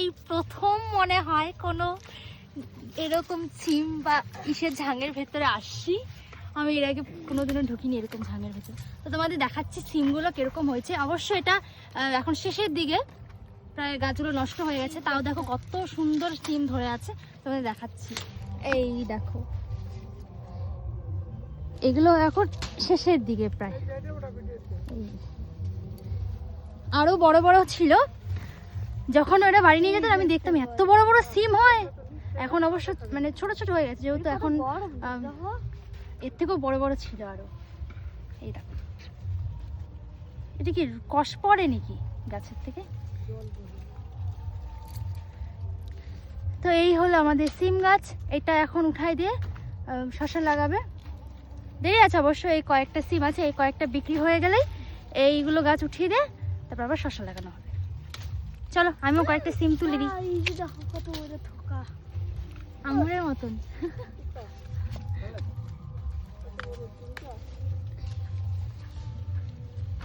এই প্রথম মনে হয় কোনো এরকম সিম বা ইসের ঝাঙের ভেতরে আসছি। আমি এর আগে কোনোদিনও ঢুকিনি এরকম ঝাঙের ভেতরে। তো তোমাদের দেখাচ্ছি সিমগুলো কিরকম হয়েছে। অবশ্য এটা এখন শেষের দিকে, প্রায় গাছগুলো নষ্ট হয়ে গেছে, তাও দেখো কত সুন্দর সিম ধরে আছে। তোমাদের দেখাচ্ছি, এই দেখো এগুলো এখন শেষের দিকে প্রায়। আরো বড় বড় ছিল যখন ওরা বাড়ি নিয়ে যেত, আমি দেখতাম এত বড় বড় সিম হয়। এখন অবশ্য মানে ছোট ছোট হয়ে গেছে, যেহেতু এখন এর থেকেও বড় বড় ছিল আরো। এই দেখো, এটা কি কষ পড়ে নাকি গাছের থেকে? তো এই হলো আমাদের সিম গাছ। এটা এখন উঠাই দিয়ে শসা লাগাবে। দেরি আছে অবশ্য, এই কয়েকটা সিম আছে, এই কয়েকটা বিক্রি হয়ে গেলেই এইগুলো গাছ উঠিয়ে দিয়ে তারপর আবার শসা লাগানো হবে। চলো আমিও কয়েকটা সিম তুলে দিই। আঙুরের মতন।